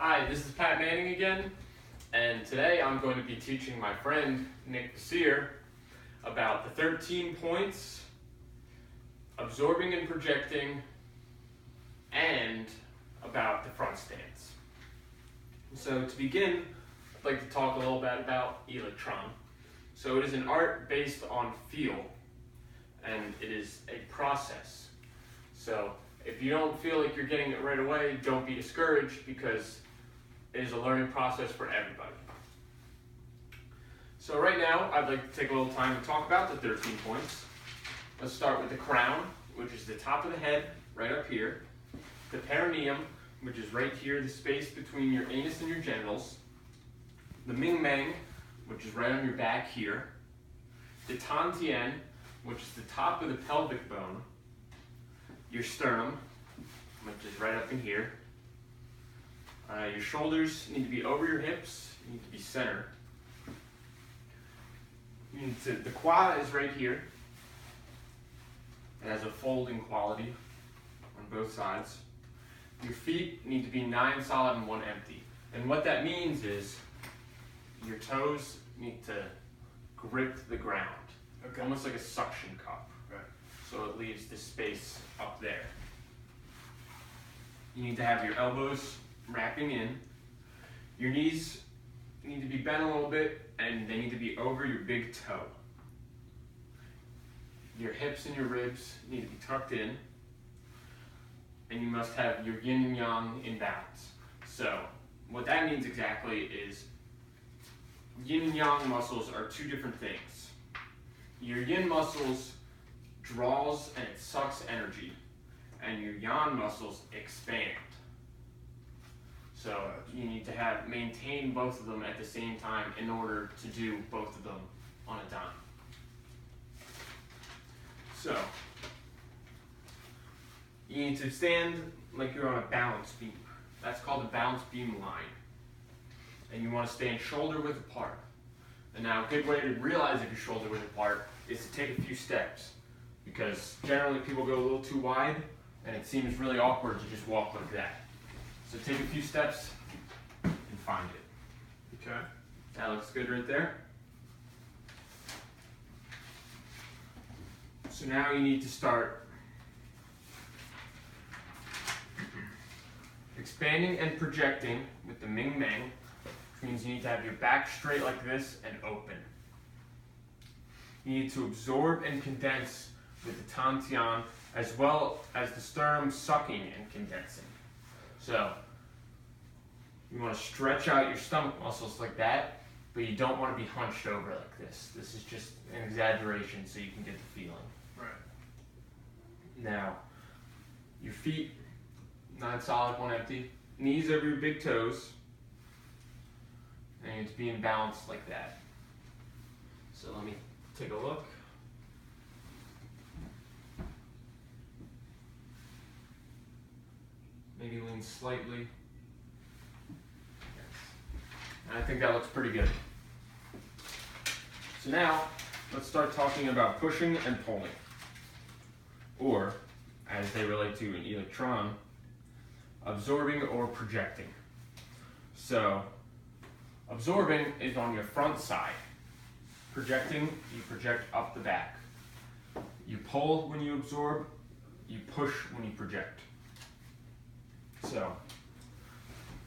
Hi, this is Pat Manning again, and today I'm going to be teaching my friend Nick Sear about the 13 points, absorbing and projecting, and about the front stance. So to begin, I'd like to talk a little bit about electron. So it is an art based on feel, and it is a process. So if you don't feel like you're getting it right away, don't be discouraged, because it is a learning process for everybody. So right now, I'd like to take a little time to talk about the 13 points. Let's start with the crown, which is the top of the head, right up here. The perineum, which is right here, the space between your anus and your genitals. The ming meng, which is right on your back here. The tan tien, which is the top of the pelvic bone. Your sternum, which is right up in here. Your shoulders need to be over your hips, you need to be centered. The quad is right here. It has a folding quality on both sides. Your feet need to be 9 solid and 1 empty. And what that means is your toes need to grip the ground, almost like a suction cup. Right. So it leaves this space up there. You need to have your elbows wrapping in. Your knees need to be bent a little bit, and they need to be over your big toe. Your hips and your ribs need to be tucked in, and you must have your yin and yang in balance. So what that means exactly is yin and yang muscles are two different things. Your yin muscles draws and it sucks energy, and your yang muscles expand. So you need to maintain both of them at the same time in order to do both of them on a dime. So you need to stand like you're on a balance beam. That's called a balance beam line. And you want to stand shoulder width apart. And now a good way to realize if you're shoulder width apart is to take a few steps, because generally people go a little too wide and it seems really awkward to just walk like that. So take a few steps and find it. Okay. That looks good right there. So now you need to start expanding and projecting with the ming meng, which means you need to have your back straight like this and open. You need to absorb and condense with the tan tien, as well as the sternum sucking and condensing. So you want to stretch out your stomach muscles like that, but you don't want to be hunched over like this. This is just an exaggeration so you can get the feeling. Right. Now, your feet, 9 solid, 1 empty. Knees over your big toes. And you need to be in balance like that. So let me take a look. Maybe lean slightly. Yes. And I think that looks pretty good. So now, let's start talking about pushing and pulling. Or, as they relate to an electron, absorbing or projecting. So, absorbing is on your front side. Projecting, you project up the back. You pull when you absorb, you push when you project. So,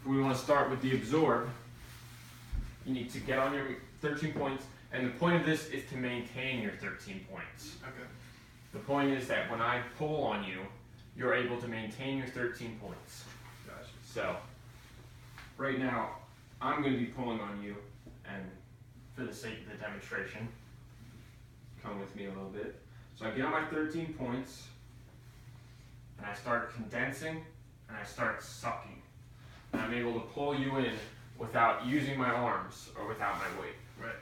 if we want to start with the absorb, you need to get on your 13 points, and the point of this is to maintain your 13 points. Okay. The point is that when I pull on you, you're able to maintain your 13 points. Gotcha. So, right now, I'm going to be pulling on you, and for the sake of the demonstration, come with me a little bit. So I get on my 13 points, and I start condensing, and I start sucking. And I'm able to pull you in without using my arms or without my weight. Right.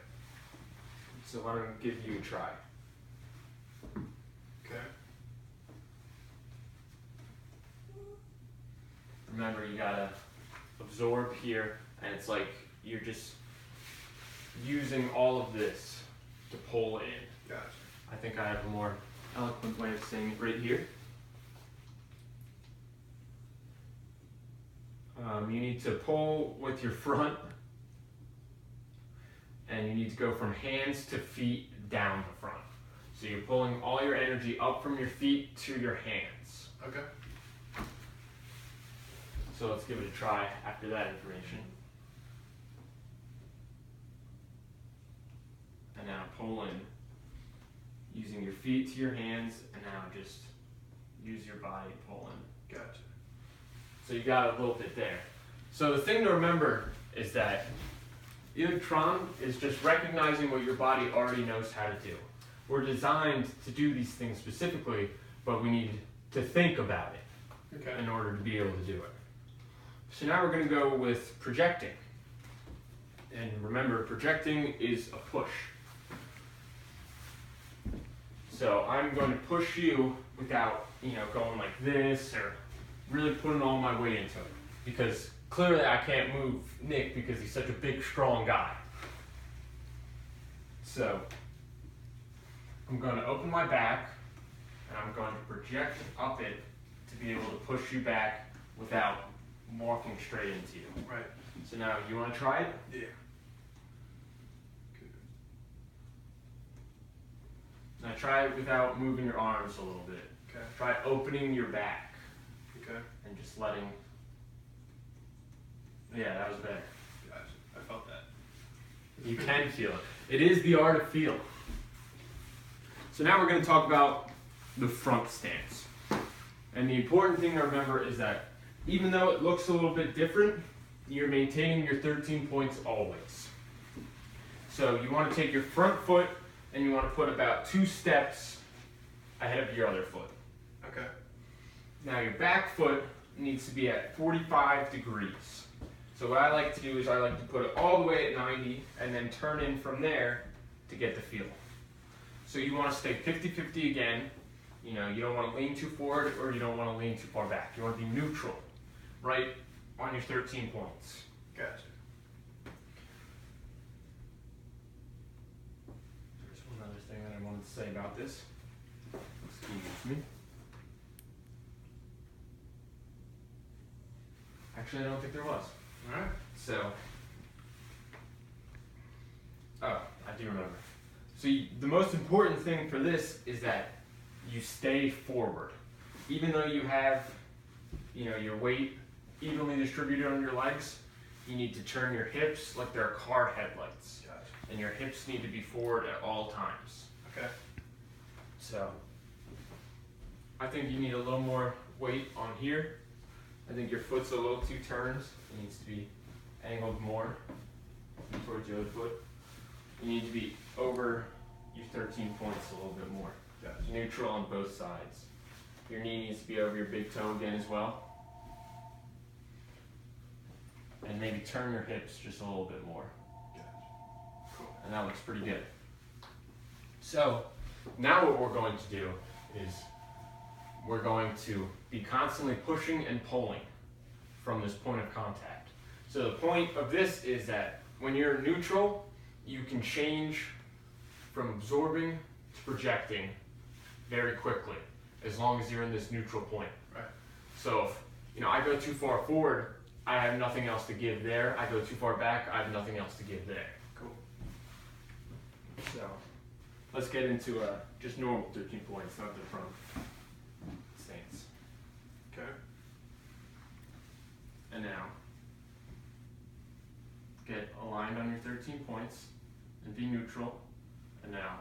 So I'm going to give you a try. Okay. Remember, you gotta absorb here, and it's like you're just using all of this to pull in. Gotcha. I think I have a more eloquent way of saying it right here. You need to pull with your front, and you need to go from hands to feet down the front. So you're pulling all your energy up from your feet to your hands. Okay. So let's give it a try after that information. And now pull in, using your feet to your hands, and now just use your body to pull in. Gotcha. So you got a little bit there. So the thing to remember is that Tron is just recognizing what your body already knows how to do. We're designed to do these things specifically, but we need to think about it in order to be able to do it. So now we're going to go with projecting. And remember, projecting is a push. So I'm going to push you without, going like this or really putting all my weight into it. Because clearly I can't move Nick because he's such a big, strong guy. So I'm going to open my back and I'm going to project up it to be able to push you back without walking straight into you. Right. So now, you want to try it? Yeah. Now try it without moving your arms a little bit. Okay. Try opening your back. Okay. And just letting. Yeah, that was better. Gotcha. I felt that. You can feel it. It is the art of feel. So now we're going to talk about the front stance. And the important thing to remember is that even though it looks a little bit different, you're maintaining your 13 points always. So you want to take your front foot and you want to put about 2 steps ahead of your other foot. Okay. Now your back foot needs to be at 45 degrees. So what I like to do is I like to put it all the way at 90 and then turn in from there to get the feel. So you want to stay 50-50 again. You don't want to lean too forward or you don't want to lean too far back. You want to be neutral, right on your 13 points. Gotcha. There's one other thing that I wanted to say about this. Excuse me. Actually, I don't think there was. All right. So, I do remember. So the most important thing for this is that you stay forward. Even though you have, your weight evenly distributed on your legs, you need to turn your hips like they're car headlights. Gotcha. And your hips need to be forward at all times. Okay. So, I think you need a little more weight on here. I think your foot's a little too turned. It needs to be angled more towards your other foot. You need to be over your 13 points a little bit more. Gotcha. Neutral on both sides. Your knee needs to be over your big toe again as well. And maybe turn your hips just a little bit more. Gotcha. Cool. And that looks pretty good. So, now what we're going to do is we're going to be constantly pushing and pulling from this point of contact. So the point of this is that when you're neutral, you can change from absorbing to projecting very quickly, as long as you're in this neutral point. Right. So if I go too far forward, I have nothing else to give there. I go too far back, I have nothing else to give there. Cool. So let's get into just normal 13 points, not the front stance. Okay. And now, get aligned on your 13 points and be neutral. And now,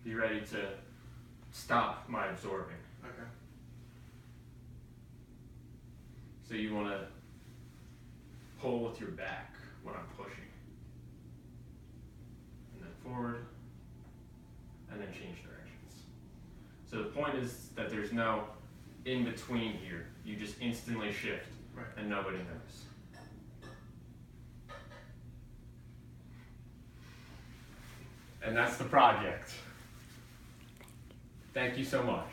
be ready to stop my absorbing. Okay. So you want to pull with your back when I'm pushing. And then forward, and then change directions. So the point is that there's no in between here. You just instantly shift, Right. and nobody knows. And that's the project. Thank you so much.